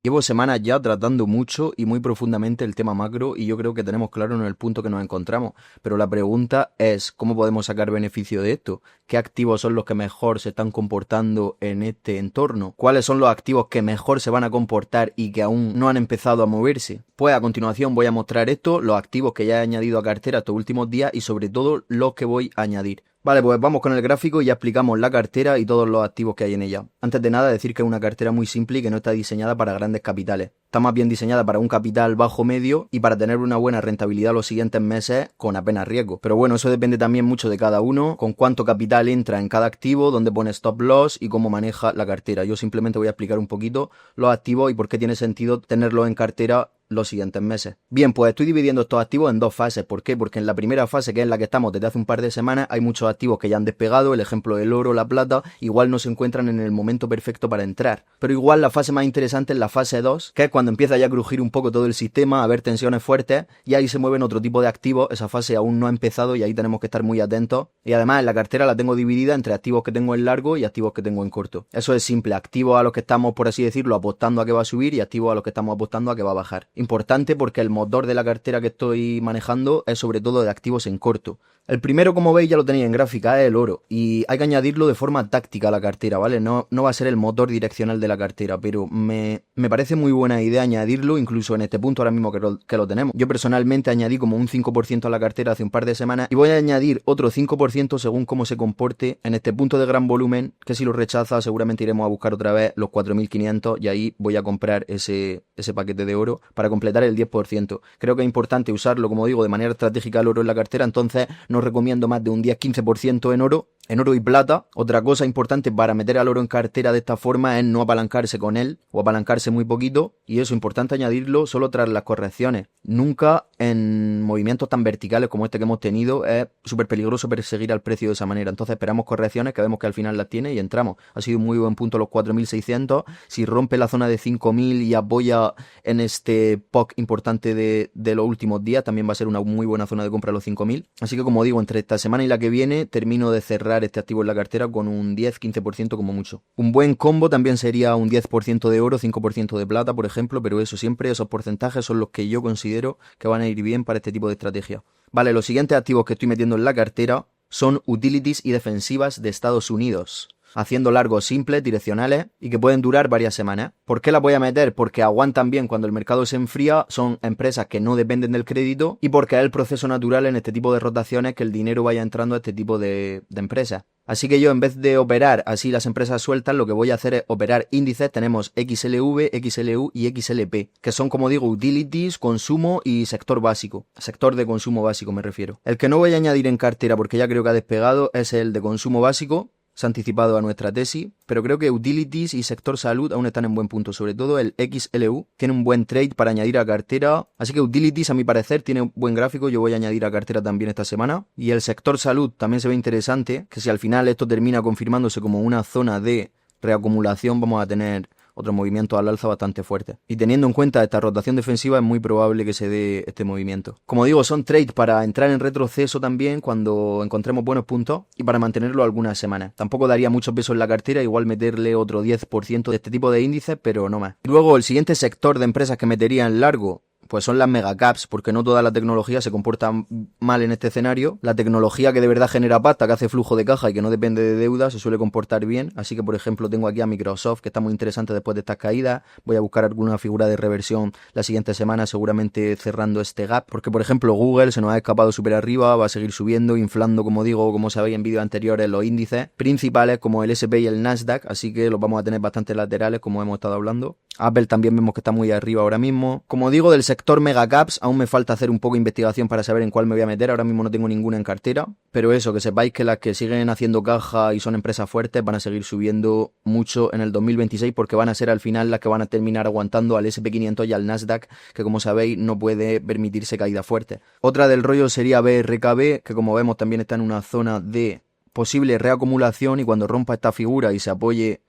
Llevo semanas ya tratando mucho y muy profundamente el tema macro y yo creo que tenemos claro en el punto que nos encontramos. Pero la pregunta es, ¿cómo podemos sacar beneficio de esto? ¿Qué activos son los que mejor se están comportando en este entorno? ¿Cuáles son los activos que mejor se van a comportar y que aún no han empezado a moverse? Pues a continuación voy a mostrar esto, los activos que ya he añadido a cartera estos últimos días y sobre todo los que voy a añadir. Vale, pues vamos con el gráfico y ya explicamos la cartera y todos los activos que hay en ella. Antes de nada, decir que es una cartera muy simple y que no está diseñada para grandes capitales. Está más bien diseñada para un capital bajo-medio y para tener una buena rentabilidad los siguientes meses con apenas riesgo. Pero bueno, eso depende también mucho de cada uno, con cuánto capital entra en cada activo, dónde pone stop loss y cómo maneja la cartera. Yo simplemente voy a explicar un poquito los activos y por qué tiene sentido tenerlos en cartera los siguientes meses. Bien, pues estoy dividiendo estos activos en dos fases. ¿Por qué? Porque en la primera fase, que es en la que estamos desde hace un par de semanas, hay muchos activos que ya han despegado, el ejemplo del oro, la plata, igual no se encuentran en el momento perfecto para entrar. Pero igual la fase más interesante es la fase 2, que es cuando empieza ya a crujir un poco todo el sistema, a haber tensiones fuertes, y ahí se mueven otro tipo de activos. Esa fase aún no ha empezado y ahí tenemos que estar muy atentos. Y además en la cartera la tengo dividida entre activos que tengo en largo y activos que tengo en corto. Eso es simple, activos a los que estamos, por así decirlo, apostando a que va a subir y activos a los que estamos apostando a que va a bajar. Importante porque el motor de la cartera que estoy manejando es sobre todo de activos en corto. El primero, como veis, ya lo tenéis en gráfica, es el oro. Y hay que añadirlo de forma táctica a la cartera, ¿vale? No va a ser el motor direccional de la cartera, pero me parece muy buena idea añadirlo, incluso en este punto ahora mismo que lo tenemos. Yo personalmente añadí como un 5% a la cartera hace un par de semanas y voy a añadir otro 5% según cómo se comporte en este punto de gran volumen, que si lo rechaza seguramente iremos a buscar otra vez los 4.500 y ahí voy a comprar ese paquete de oro para completar el 10%. Creo que es importante usarlo, como digo, de manera estratégica el oro en la cartera, entonces no recomiendo más de un 10-15% en oro y plata. Otra cosa importante para meter al oro en cartera de esta forma es no apalancarse con él o apalancarse muy poquito, y eso es importante añadirlo solo tras las correcciones. Nunca en movimientos tan verticales como este que hemos tenido es súper peligroso perseguir al precio de esa manera. Entonces esperamos correcciones que vemos que al final las tiene y entramos. Ha sido un muy buen punto los 4.600. Si rompe la zona de 5.000 y apoya en este POC importante de los últimos días, también va a ser una muy buena zona de compra los 5.000. Así que como digo, entre esta semana y la que viene termino de cerrar este activo en la cartera con un 10-15% como mucho. Un buen combo también sería un 10% de oro, 5% de plata, por ejemplo, pero eso siempre, esos porcentajes son los que yo considero que van a ir bien para este tipo de estrategia. Vale, los siguientes activos que estoy metiendo en la cartera son utilities y defensivas de Estados Unidos, haciendo largos simples, direccionales y que pueden durar varias semanas. ¿Por qué las voy a meter? Porque aguantan bien cuando el mercado se enfría, son empresas que no dependen del crédito y porque es el proceso natural en este tipo de rotaciones que el dinero vaya entrando a este tipo de empresas. Así que yo, en vez de operar así las empresas sueltas, lo que voy a hacer es operar índices. Tenemos XLV, XLU y XLP, que son, como digo, utilities, consumo y sector básico. Sector de consumo básico me refiero. El que no voy a añadir en cartera porque ya creo que ha despegado es el de consumo básico. Se ha anticipado a nuestra tesis, pero creo que utilities y sector salud aún están en buen punto, sobre todo el XLU tiene un buen trade para añadir a cartera, así que utilities a mi parecer tiene un buen gráfico, yo voy a añadir a cartera también esta semana, y el sector salud también se ve interesante, que si al final esto termina confirmándose como una zona de reacumulación, vamos a tener otro movimiento al alza bastante fuerte. Y teniendo en cuenta esta rotación defensiva es muy probable que se dé este movimiento. Como digo, son trades para entrar en retroceso también cuando encontremos buenos puntos y para mantenerlo algunas semanas. Tampoco daría mucho peso en la cartera, igual meterle otro 10% de este tipo de índices, pero no más. Y luego el siguiente sector de empresas que metería en largo pues son las megacaps, porque no toda la tecnología se comporta mal en este escenario. La tecnología que de verdad genera pasta, que hace flujo de caja y que no depende de deuda, se suele comportar bien. Así que, por ejemplo, tengo aquí a Microsoft, que está muy interesante después de estas caídas. Voy a buscar alguna figura de reversión la siguiente semana, seguramente cerrando este gap, porque, por ejemplo, Google se nos ha escapado súper arriba, va a seguir subiendo, inflando, como digo, como sabéis en vídeos anteriores, los índices principales como el S&P y el Nasdaq, así que los vamos a tener bastante laterales, como hemos estado hablando. Apple también vemos que está muy arriba ahora mismo. Como digo, del sector megacaps aún me falta hacer un poco de investigación para saber en cuál me voy a meter. Ahora mismo no tengo ninguna en cartera, pero eso, que sepáis que las que siguen haciendo caja y son empresas fuertes van a seguir subiendo mucho en el 2026 porque van a ser al final las que van a terminar aguantando al S&P 500 y al Nasdaq, que como sabéis no puede permitirse caída fuerte. Otra del rollo sería BRKB, que como vemos también está en una zona de posible reacumulación y cuando rompa esta figura y se apoye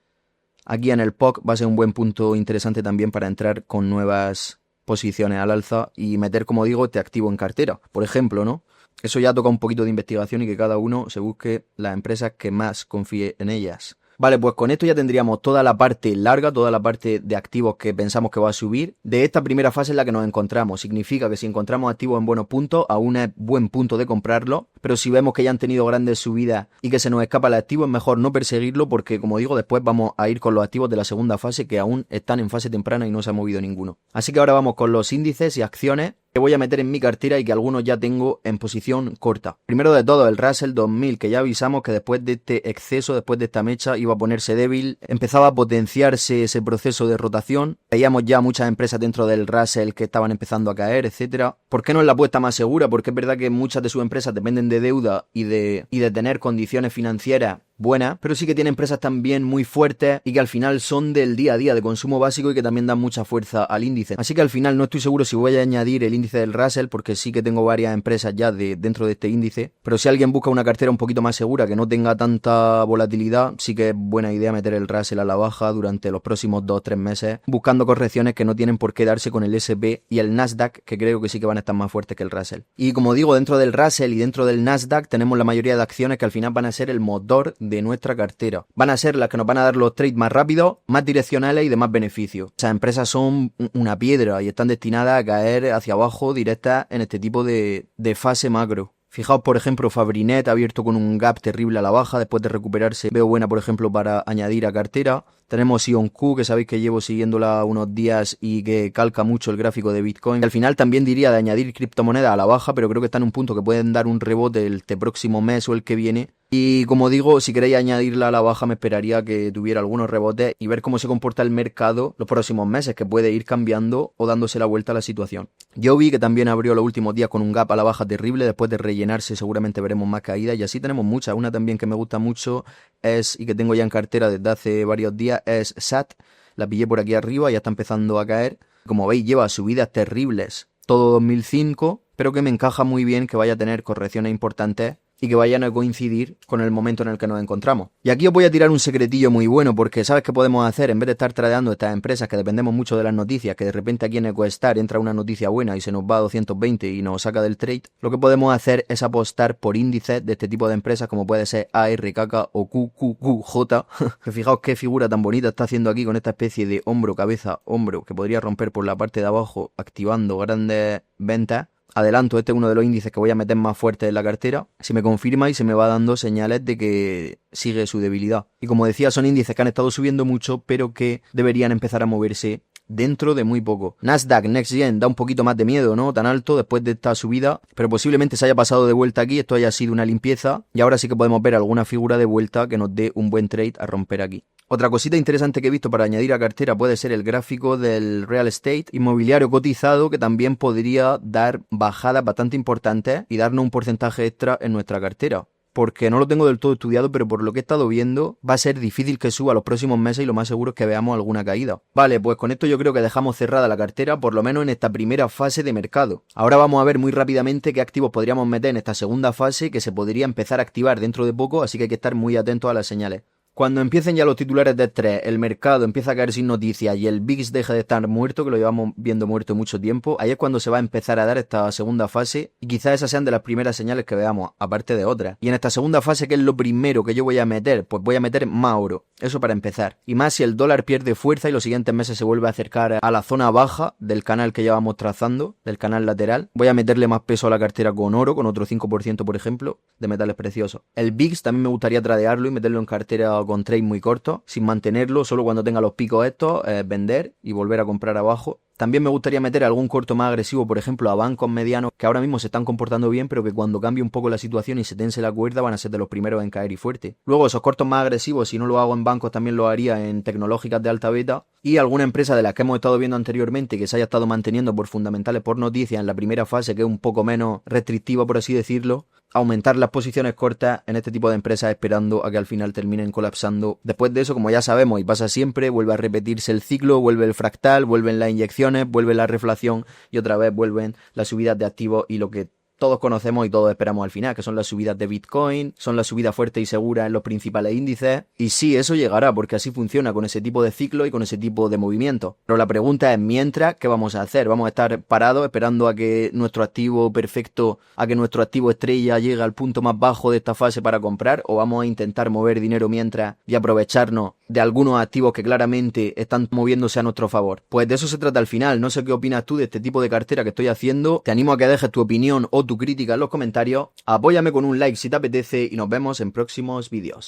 aquí en el POC va a ser un buen punto interesante también para entrar con nuevas posiciones al alza y meter, como digo, este activo en cartera, por ejemplo, ¿no? Eso ya toca un poquito de investigación y que cada uno se busque las empresas que más confíe en ellas. Vale, pues con esto ya tendríamos toda la parte larga, toda la parte de activos que pensamos que va a subir. De esta primera fase en la que nos encontramos. Significa que si encontramos activos en buenos puntos, aún es buen punto de comprarlo. Pero si vemos que ya han tenido grandes subidas y que se nos escapa el activo, es mejor no perseguirlo porque, como digo, después vamos a ir con los activos de la segunda fase que aún están en fase temprana y no se ha movido ninguno. Así que ahora vamos con los índices y acciones que voy a meter en mi cartera y que algunos ya tengo en posición corta. Primero de todo, el Russell 2000, que ya avisamos que después de este exceso, después de esta mecha, iba a ponerse débil, empezaba a potenciarse ese proceso de rotación. Veíamos ya muchas empresas dentro del Russell que estaban empezando a caer, etcétera. ¿Por qué no es la apuesta más segura? Porque es verdad que muchas de sus empresas dependen de deuda y de tener condiciones financieras buenas, pero sí que tiene empresas también muy fuertes y que al final son del día a día, de consumo básico y que también dan mucha fuerza al índice. Así que al final no estoy seguro si voy a añadir el índice del Russell porque sí que tengo varias empresas ya dentro de este índice, pero si alguien busca una cartera un poquito más segura que no tenga tanta volatilidad, sí que es buena idea meter el Russell a la baja durante los próximos 2-3 meses, buscando correcciones que no tienen por qué darse con el S&P y el Nasdaq, que creo que sí que van a estar más fuertes que el Russell. Y como digo, dentro del Russell y dentro del Nasdaq tenemos la mayoría de acciones que al final van a ser el motor de nuestra cartera. Van a ser las que nos van a dar los trades más rápidos, más direccionales y de más beneficios. Esas empresas son una piedra y están destinadas a caer hacia abajo directas en este tipo de fase macro. Fijaos, por ejemplo, Fabrinet ha abierto con un gap terrible a la baja después de recuperarse. Veo buena, por ejemplo, para añadir a cartera. Tenemos IonQ, que sabéis que llevo siguiéndola unos días y que calca mucho el gráfico de Bitcoin. Al final también diría de añadir criptomonedas a la baja, pero creo que está en un punto que pueden dar un rebote el próximo mes o el que viene. Y como digo, si queréis añadirla a la baja me esperaría que tuviera algunos rebotes y ver cómo se comporta el mercado los próximos meses, que puede ir cambiando o dándose la vuelta a la situación. Yo vi que también abrió los últimos días con un gap a la baja terrible, después de rellenarse seguramente veremos más caídas y así tenemos muchas. Una también que me gusta mucho y que tengo ya en cartera desde hace varios días es SAT. La pillé por aquí arriba y ya está empezando a caer. Como veis lleva subidas terribles todo 2005, pero que me encaja muy bien que vaya a tener correcciones importantes y que vayan a coincidir con el momento en el que nos encontramos. Y aquí os voy a tirar un secretillo muy bueno, porque ¿sabes qué podemos hacer? En vez de estar tradeando estas empresas que dependemos mucho de las noticias, que de repente aquí en EcoStar entra una noticia buena y se nos va a 220 y nos saca del trade, lo que podemos hacer es apostar por índices de este tipo de empresas como puede ser ARKK o QQQJ, que fijaos qué figura tan bonita está haciendo aquí con esta especie de hombro, cabeza, hombro, que podría romper por la parte de abajo activando grandes ventas. Adelanto, este es uno de los índices que voy a meter más fuerte en la cartera. Si me confirma y se me va dando señales de que sigue su debilidad. Y como decía, son índices que han estado subiendo mucho, pero que deberían empezar a moverse dentro de muy poco. Nasdaq Next Gen da un poquito más de miedo, ¿no? Tan alto después de esta subida, pero posiblemente se haya pasado de vuelta aquí, esto haya sido una limpieza y ahora sí que podemos ver alguna figura de vuelta que nos dé un buen trade a romper aquí. Otra cosita interesante que he visto para añadir a cartera puede ser el gráfico del real estate inmobiliario cotizado, que también podría dar bajadas bastante importantes y darnos un porcentaje extra en nuestra cartera. Porque no lo tengo del todo estudiado, pero por lo que he estado viendo va a ser difícil que suba los próximos meses y lo más seguro es que veamos alguna caída. Vale, pues con esto yo creo que dejamos cerrada la cartera, por lo menos en esta primera fase de mercado. Ahora vamos a ver muy rápidamente qué activos podríamos meter en esta segunda fase que se podría empezar a activar dentro de poco, así que hay que estar muy atentos a las señales. Cuando empiecen ya los titulares de estrés, el mercado empieza a caer sin noticias y el VIX deja de estar muerto, que lo llevamos viendo muerto mucho tiempo, ahí es cuando se va a empezar a dar esta segunda fase y quizás esas sean de las primeras señales que veamos, aparte de otras. Y en esta segunda fase, ¿qué es lo primero que yo voy a meter? Pues voy a meter más oro, eso para empezar. Y más si el dólar pierde fuerza y los siguientes meses se vuelve a acercar a la zona baja del canal que llevamos trazando, del canal lateral, voy a meterle más peso a la cartera con oro, con otro 5% por ejemplo, de metales preciosos. El VIX también me gustaría tradearlo y meterlo en cartera con trade muy corto, sin mantenerlo, solo cuando tenga los picos estos, vender y volver a comprar abajo. También me gustaría meter algún corto más agresivo, por ejemplo, a bancos medianos que ahora mismo se están comportando bien, pero que cuando cambie un poco la situación y se tense la cuerda van a ser de los primeros en caer y fuerte. Luego, esos cortos más agresivos, si no lo hago en bancos, también lo haría en tecnológicas de alta beta. Y alguna empresa de las que hemos estado viendo anteriormente que se haya estado manteniendo por fundamentales por noticias en la primera fase, que es un poco menos restrictiva, por así decirlo, aumentar las posiciones cortas en este tipo de empresas esperando a que al final terminen colapsando. Después de eso, como ya sabemos y pasa siempre, vuelve a repetirse el ciclo, vuelve el fractal, vuelven las inyecciones, vuelve la reflación y otra vez vuelven las subidas de activos y lo que todos conocemos y todos esperamos al final, que son las subidas de Bitcoin, son las subidas fuertes y seguras en los principales índices. Y sí, eso llegará, porque así funciona con ese tipo de ciclo y con ese tipo de movimiento. Pero la pregunta es, mientras, ¿qué vamos a hacer? ¿Vamos a estar parados esperando a que nuestro activo perfecto, a que nuestro activo estrella llegue al punto más bajo de esta fase para comprar? ¿O vamos a intentar mover dinero mientras y aprovecharnos de algunos activos que claramente están moviéndose a nuestro favor? Pues de eso se trata al final. No sé qué opinas tú de este tipo de cartera que estoy haciendo. Te animo a que dejes tu opinión o tu crítica en los comentarios. Apóyame con un like si te apetece y nos vemos en próximos vídeos.